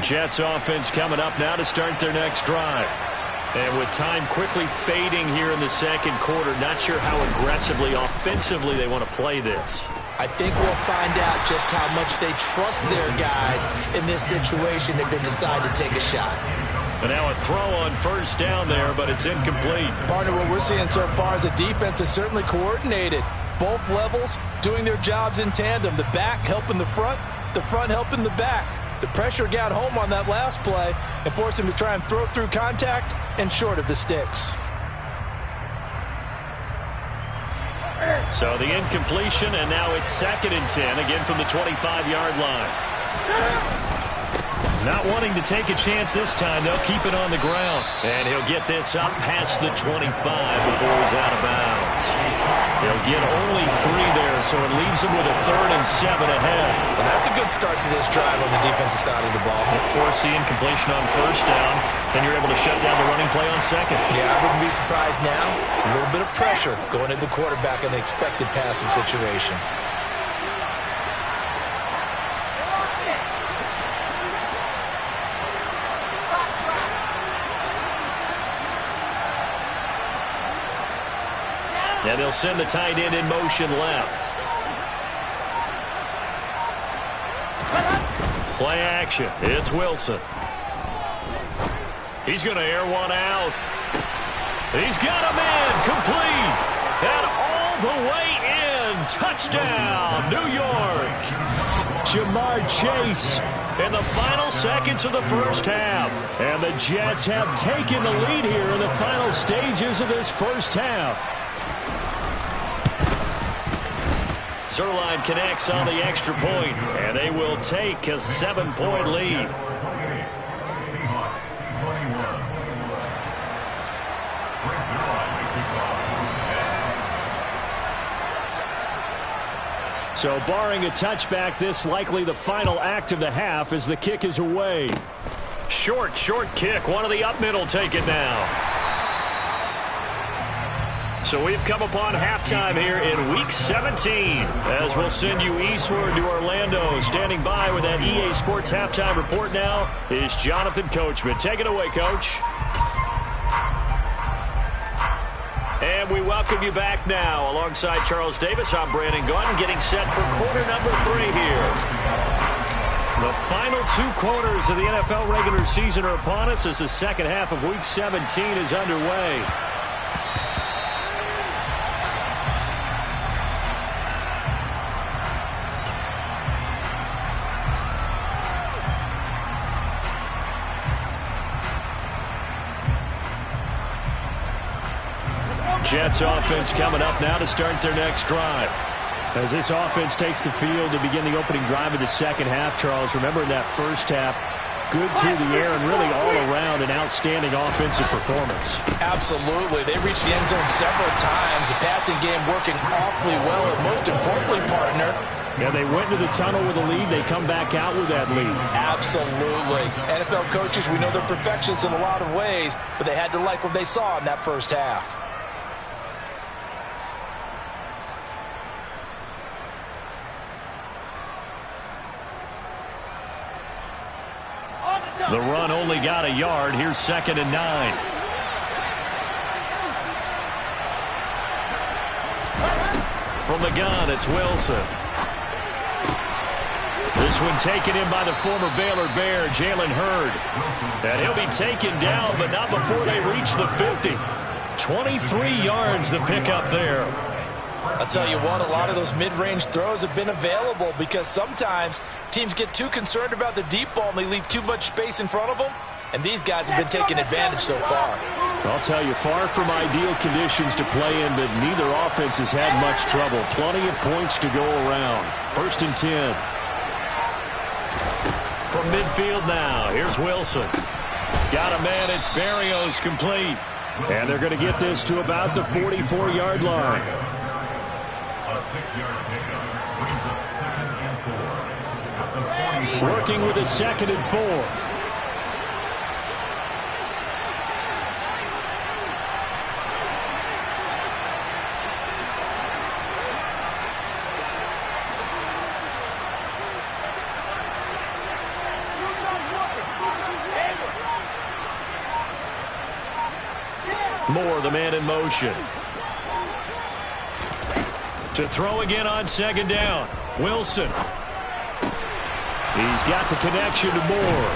Jets offense coming up now to start their next drive. And with time quickly fading here in the second quarter, not sure how aggressively, offensively they want to play this. I think we'll find out just how much they trust their guys in this situation if they decide to take a shot. And now a throw on first down there, but it's incomplete. Partner, what we're seeing so far is the defense is certainly coordinated. Both levels doing their jobs in tandem. The back helping the front helping the back. The pressure got home on that last play and forced him to try and throw through contact and short of the sticks. So the incompletion, and now it's 2nd and 10, again from the 25-yard line. Not wanting to take a chance this time, they'll keep it on the ground. And he'll get this up past the 25 before he's out of bounds. He'll get only 3 there, so it leaves him with a 3rd and 7 ahead. Well, that's a good start to this drive on the defensive side of the ball. Force the incompletion on first down, then you're able to shut down the running play on second. Yeah, I wouldn't be surprised now. A little bit of pressure going at the quarterback in the expected passing situation. And they'll send the tight end in motion left. Play action. It's Wilson. He's going to air one out. He's got him in. Complete. And all the way in. Touchdown, New York. Ja'Marr Chase in the final seconds of the first half. And the Jets have taken the lead here in the final stages of this first half. Zerline connects on the extra point, and they will take a 7-point lead. So barring a touchback, this likely the final act of the half as the kick is away. Short kick. One of the up middle taken now. So we've come upon halftime here in Week 17 as we'll send you eastward to Orlando. Standing by with that EA Sports halftime report now is Jonathan Coachman. Take it away, Coach. And we welcome you back now. Alongside Charles Davis, I'm Brandon Gunn, getting set for quarter number 3 here. The final 2 quarters of the NFL regular season are upon us as the second half of Week 17 is underway. Jets offense coming up now to start their next drive. As this offense takes the field to begin the opening drive of the second half, Charles, remember in that first half, good through the air and really all around an outstanding offensive performance. Absolutely. They reached the end zone several times. The passing game working awfully well, and most importantly, partner, yeah, they went to the tunnel with a lead. They come back out with that lead. Absolutely. NFL coaches, we know they're perfectionists in a lot of ways, but they had to like what they saw in that first half. The run only got a yard. Here's 2nd and 9. From the gun, it's Wilson. This one taken in by the former Baylor Bear, Jalen Hurd. And he'll be taken down, but not before they reach the 50. 23 yards the pickup there. I'll tell you what, a lot of those mid-range throws have been available because sometimes teams get too concerned about the deep ball and they leave too much space in front of them, and these guys have been taking advantage so far. I'll tell you, far from ideal conditions to play in, but neither offense has had much trouble. Plenty of points to go around. 1st and 10. From midfield now, here's Wilson. Got a man, it's Berrios, complete. And they're going to get this to about the 44-yard line. Working with a 2nd and 4. Moore, the man in motion. To throw again on second down. Wilson. He's got the connection to Moore.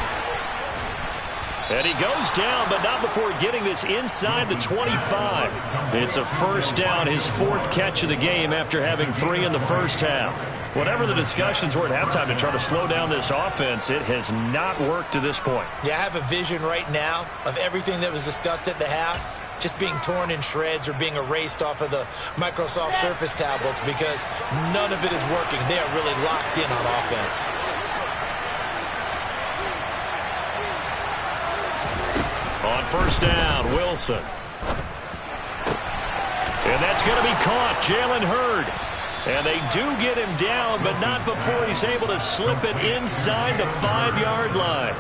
And he goes down, but not before getting this inside the 25. It's a first down, his fourth catch of the game after having 3 in the first half. Whatever the discussions were at halftime to try to slow down this offense, it has not worked to this point. Yeah, I have a vision right now of everything that was discussed at the half just being torn in shreds or being erased off of the Microsoft Surface tablets because none of it is working. They are really locked in on offense. On first down, Wilson. And that's going to be caught, Jalen Hurd. And they do get him down, but not before he's able to slip it inside the 5-yard line.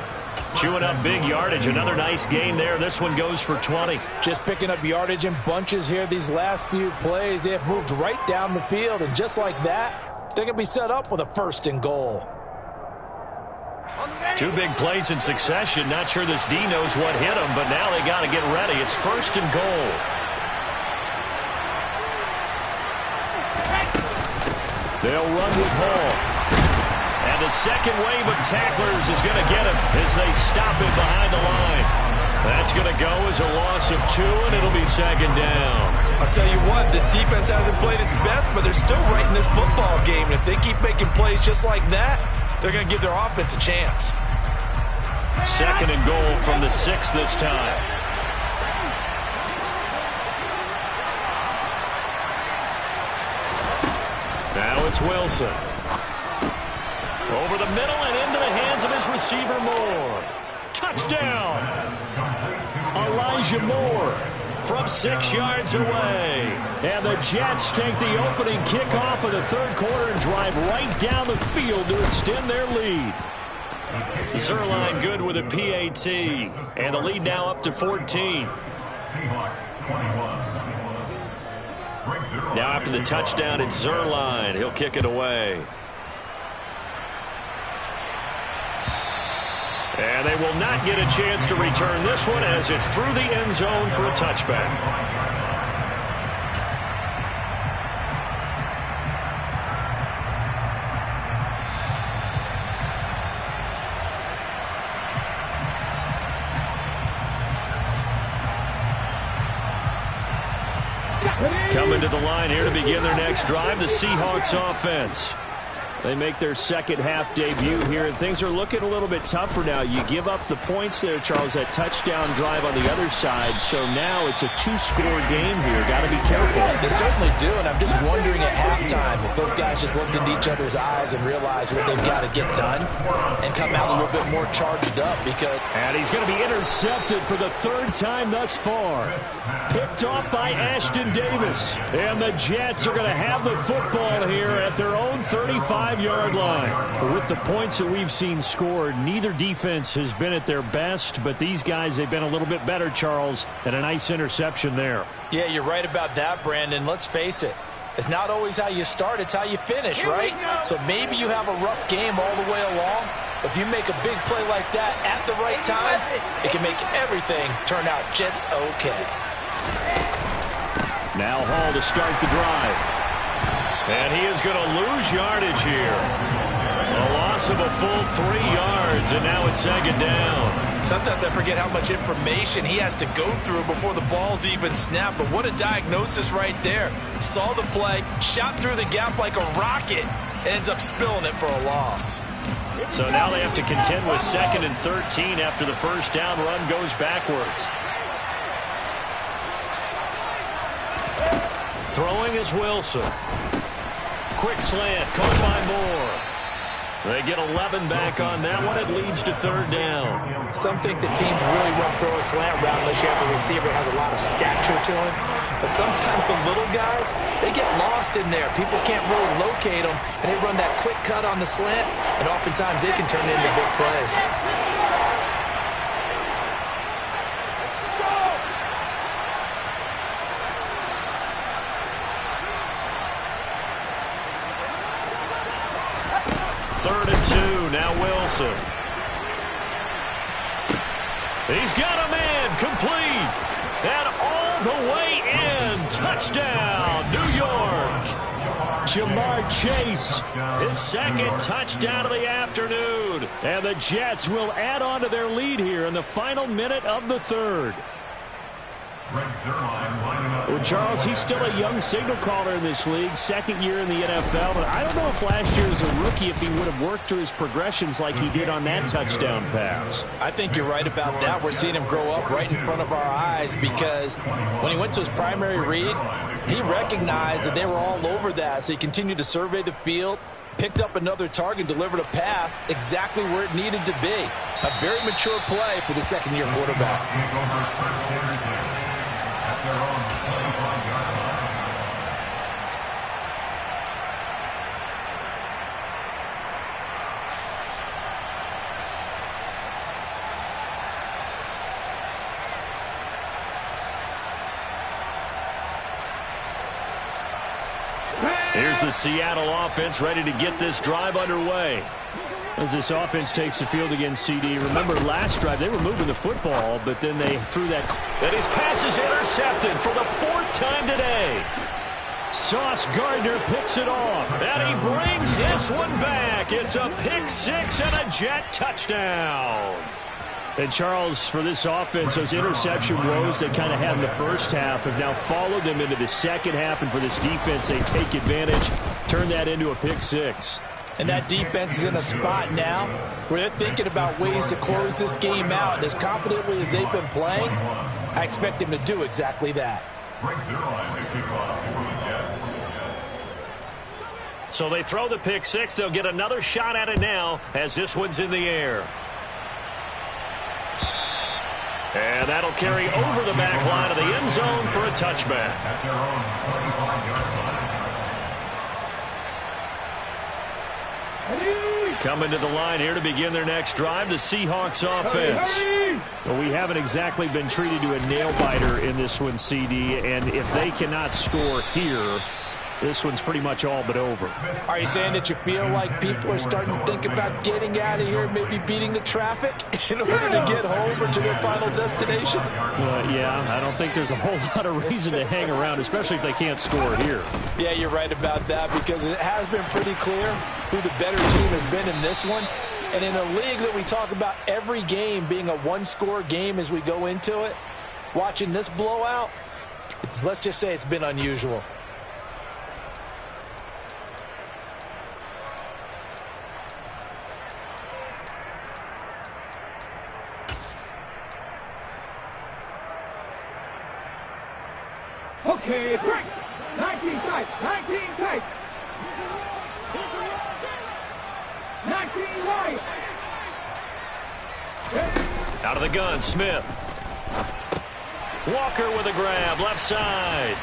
Chewing up big yardage. Another nice gain there. This one goes for 20. Just picking up yardage in bunches here these last few plays. They have moved right down the field, and just like that, they're going to be set up with a 1st and goal. 2 big plays in succession. Not sure this D knows what hit him, but now they got to get ready. It's 1st and goal. They'll run with Hall. And the second wave of tacklers is going to get him as they stop him behind the line. That's going to go as a loss of 2, and it'll be second down. I'll tell you what, this defense hasn't played its best, but they're still right in this football game. And if they keep making plays just like that, they're going to give their offense a chance. 2nd and goal from the 6 this time. Now it's Wilson. Over the middle and into the hands of his receiver, Moore. Touchdown! Elijah Moore from 6 yards away. And the Jets take the opening kickoff of the 3rd quarter and drive right down the field to extend their lead. Zuerlein good with a PAT. And the lead now up to 14. Now after the touchdown, it's Zuerlein. He'll kick it away. And they will not get a chance to return this one as it's through the end zone for a touchback. Coming to the line here to begin their next drive, the Seahawks offense. They make their second half debut here, and things are looking a little bit tougher now. You give up the points there, Charles, that touchdown drive on the other side. So now it's a 2-score game here. Got to be careful. They certainly do, and I'm just wondering at halftime if those guys just looked into each other's eyes and realized what they've got to get done and come out a little bit more charged up because... And he's going to be intercepted for the 3rd time thus far. Picked off by Ashton Davis. And the Jets are going to have the football here at their own 35-yard line. With the points that we've seen scored, neither defense has been at their best, but these guys, they've been a little bit better, Charles, and a nice interception there. Yeah, you're right about that, Brandon. Let's face it. It's not always how you start, it's how you finish, right? So maybe you have a rough game all the way along. If you make a big play like that at the right time, it can make everything turn out just okay. Now Hall to start the drive. And he is going to lose yardage here. A loss of a full 3 yards, and now it's second down. Sometimes I forget how much information he has to go through before the ball's even snapped. But what a diagnosis right there. Saw the play, shot through the gap like a rocket, ends up spilling it for a loss. So now they have to contend with 2nd and 13 after the first down run goes backwards. Throwing is Wilson. Quick slant, caught by Moore. They get 11 back on that one. It leads to 3rd down. Some think that teams really won't throw a slant route unless you have a receiver that has a lot of stature to him. But sometimes the little guys, they get lost in there. People can't really locate them, and they run that quick cut on the slant, and oftentimes they can turn into big plays. Third and 2, now Wilson. He's got a man, complete. And all the Touchdown, New York. Ja'Marr Chase, his second touchdown of the afternoon. And the Jets will add on to their lead here in the final minute of the third. Well, Charles, he's still a young signal caller in this league, second year in the NFL. But I don't know if last year as a rookie, if he would have worked through his progressions like he did on that touchdown pass. I think you're right about that. We're seeing him grow up right in front of our eyes because when he went to his primary read, he recognized that they were all over that. So he continued to survey the field, picked up another target, delivered a pass exactly where it needed to be. A very mature play for the second-year quarterback. Here's the Seattle offense ready to get this drive underway. As this offense takes the field against CD. Remember last drive, they were moving the football, but then they threw that. And his pass is intercepted for the fourth time today. Sauce Gardner picks it off. And he brings this one back. It's a pick six and a Jet touchdown. And Charles, for this offense, those interception woes they kind of had in the first half have now followed them into the second half. And for this defense, they take advantage, turn that into a pick six. And that defense is in a spot now where they're thinking about ways to close this game out. And as confidently as they've been playing, I expect them to do exactly that. So they throw the pick six. They'll get another shot at it now as this one's in the air. And that'll carry over the back line of the end zone for a touchback. Coming to the line here to begin their next drive, the Seahawks offense. Well, we haven't exactly been treated to a nail-biter in this one, CD, and if they cannot score here, this one's pretty much all but over. Are you saying that you feel like people are starting to think about getting out of here, maybe beating the traffic in order to get home or to their final destination? Yeah, I don't think there's a whole lot of reason to hang around, especially if they can't score here. Yeah, you're right about that because it has been pretty clear who the better team has been in this one. And in a league that we talk about every game being a one-score game as we go into it, watching this blowout, let's just say it's been unusual. Okay, break. 19 tight. 19 tight. 19 right. Out of the gun, Smith. Walker with a grab, left side.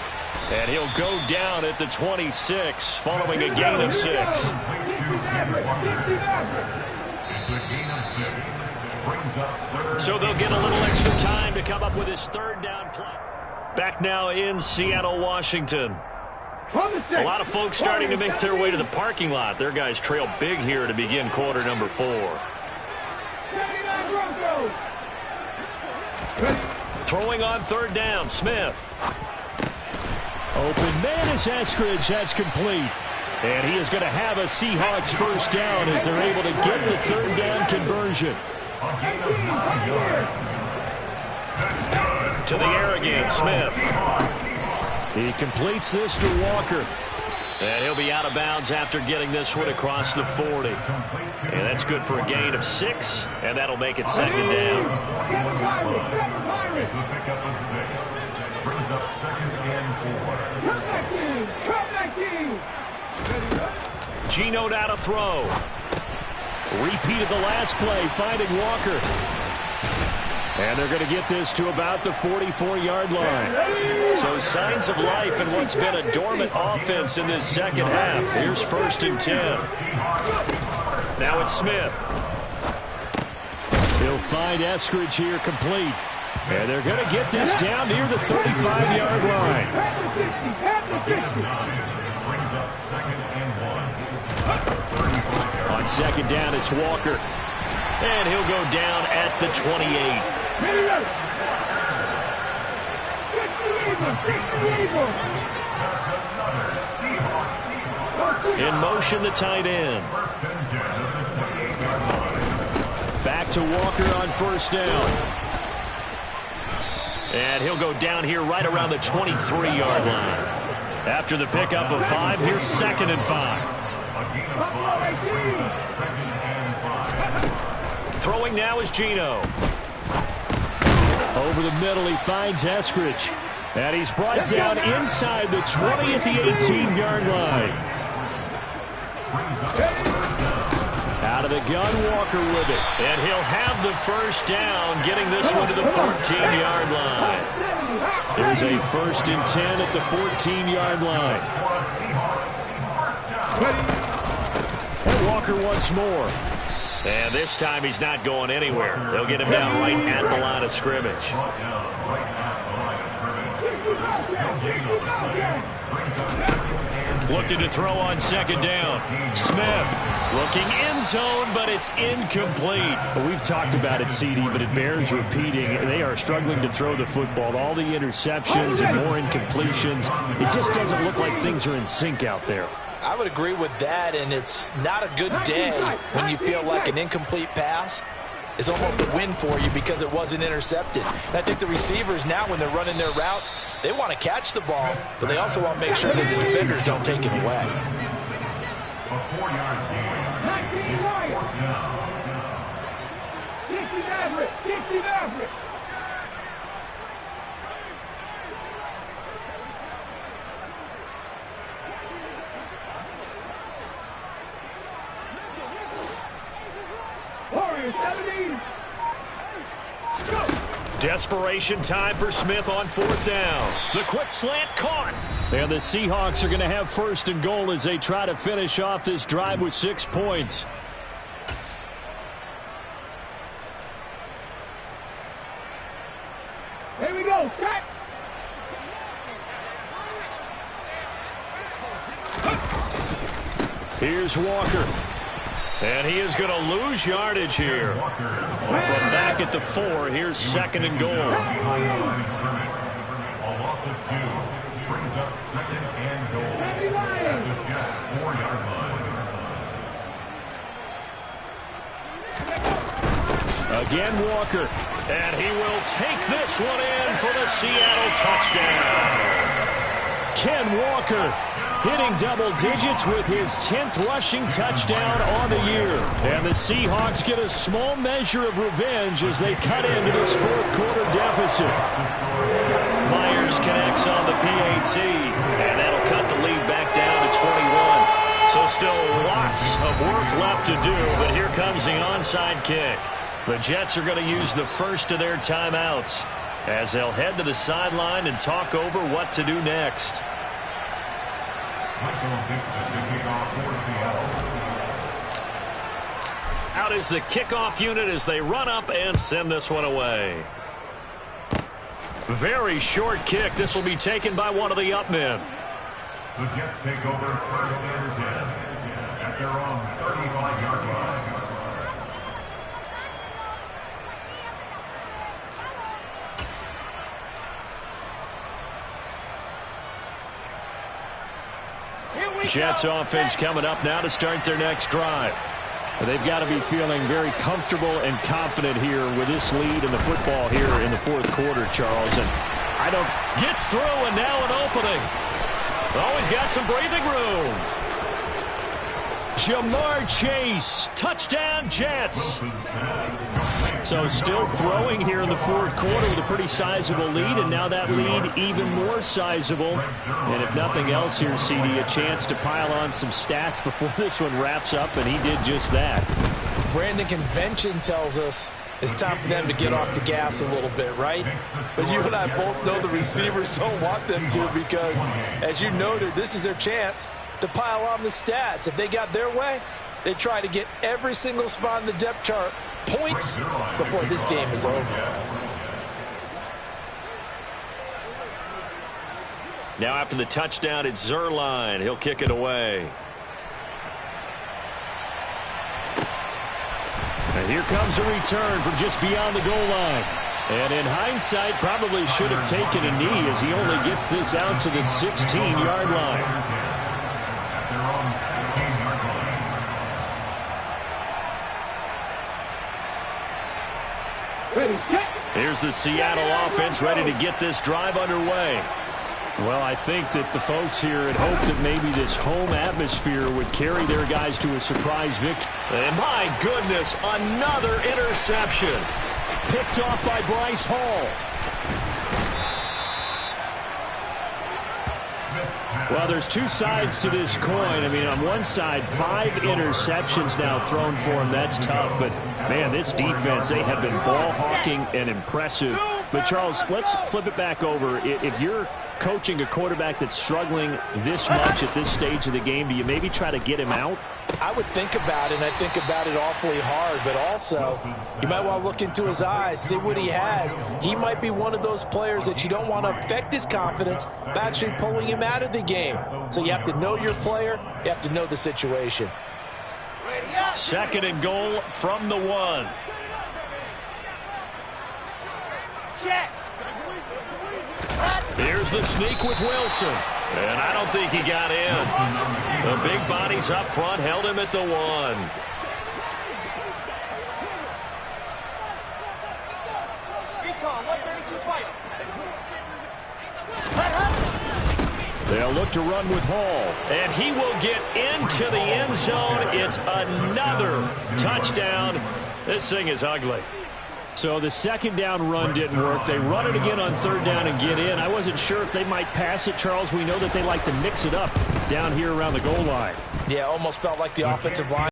And he'll go down at the 26, following a gain of 6. So they'll get a little extra time to come up with his third down play. Back now in Seattle, Washington. A lot of folks starting to make their way to the parking lot. Their guys trail big here to begin quarter number 4. Throwing on third down, Smith. Open man is Eskridge. That's complete. And he is going to have a Seahawks first down as they're able to get the third down conversion. To the air again, Smith. He completes this to Walker. And he'll be out of bounds after getting this one across the 40. And that's good for a gain of 6, and that'll make it second down. Geno out to throw. Repeated the last play, finding Walker. And they're going to get this to about the 44-yard line. So signs of life in what's been a dormant offense in this second half. Here's 1st and 10. Now it's Smith. He'll find Eskridge here complete. And they're going to get this down near the 35-yard line. On second down, it's Walker. And he'll go down at the 28. In motion, the tight end. Back to Walker on first down. And he'll go down here right around the 23-yard line. After the pickup of 5, here's 2nd and 5. Throwing now is Geno. Over the middle, he finds Eskridge. And he's brought down inside the 20 at the 18-yard line. Out of the gun, Walker with it. And he'll have the first down, getting this one to the 14-yard line. There's a 1st and 10 at the 14-yard line. And Walker once more. And this time he's not going anywhere. They'll get him down right at the line of scrimmage. Looking to throw on 2nd down. Smith looking end zone, but it's incomplete. Well, we've talked about it, CD, but it bears repeating. They are struggling to throw the football. All the interceptions and more incompletions. It just doesn't look like things are in sync out there. I would agree with that, and it's not a good day when you feel like an incomplete pass is almost a win for you because it wasn't intercepted. And I think the receivers now, when they're running their routes, they want to catch the ball, but they also want to make sure that the defenders don't take it away. 19 Wyatt. 60 Maverick. 60 Maverick. Warriors 17. Go. Desperation time for Smith on 4th down. The quick slant caught. And the Seahawks are going to have 1st and goal as they try to finish off this drive with 6 points. Here we go. Set. Here's Walker. And he is going to lose yardage here. From back at the 4, here's 2nd and goal. A loss of 2 brings up 2nd and goal at the Jets' 4-yard line. Again, Walker. And he will take this one in for the Seattle touchdown. Ken Walker hitting double digits with his 10th rushing touchdown on the year. And the Seahawks get a small measure of revenge as they cut into this 4th quarter deficit. Myers connects on the PAT, and that'll cut the lead back down to 21. So still lots of work left to do, but here comes the onside kick. The Jets are going to use the first of their timeouts as they'll head to the sideline and talk over what to do next. Out is the kickoff unit as they run up and send this one away. Very short kick. This will be taken by one of the up men. The Jets take over 1st and 10 at their own 35-yard line. Jets offense coming up now to start their next drive. They've got to be feeling very comfortable and confident here with this lead in the football here in the 4th quarter, Charles. And gets through, and now an opening. Always got some breathing room. Jamar Chase. Touchdown, Jets. So still throwing here in the 4th quarter with a pretty sizable lead, and now that lead even more sizable. And if nothing else here, CD, a chance to pile on some stats before this one wraps up, and he did just that. Brandon, convention tells us it's time for them to get off the gas a little bit, right? But you and I both know the receivers don't want them to because, as you noted, this is their chance to pile on the stats. If they got their way, they try to get every single spot in the depth chart points before this game is over. Now after the touchdown, it's Zuerlein. He'll kick it away. And here comes a return from just beyond the goal line. And in hindsight, probably should have taken a knee as he only gets this out to the 16-yard line. At their own 16-yard line. Ready, set. Here's the Seattle offense ready to get this drive underway. Well, I think that the folks here had hoped that maybe this home atmosphere would carry their guys to a surprise victory. And my goodness, another interception. Picked off by Bryce Hall. Well, there's two sides to this coin. I mean, on one side, 5 interceptions now thrown for him. That's tough. But, man, this defense, they have been ball hawking and impressive. But, Charles, let's flip it back over. If you're coaching a quarterback that's struggling this much at this stage of the game, do you maybe try to get him out? I would think about it, and I think about it awfully hard, but also you might want to look into his eyes, see what he has. He might be one of those players that you don't want to affect his confidence by actually pulling him out of the game. So you have to know your player, you have to know the situation. 2nd and goal from the 1. Check. Here's the sneak with Wilson. And I don't think he got in. The big bodies up front held him at the 1. Recon, 132 fight. They'll look to run with Hall. And he will get into the end zone. It's another touchdown. This thing is ugly. So the 2nd down run didn't work. They run it again on 3rd down and get in. I wasn't sure if they might pass it, Charles. We know that they like to mix it up down here around the goal line. Yeah, almost felt like the offensive line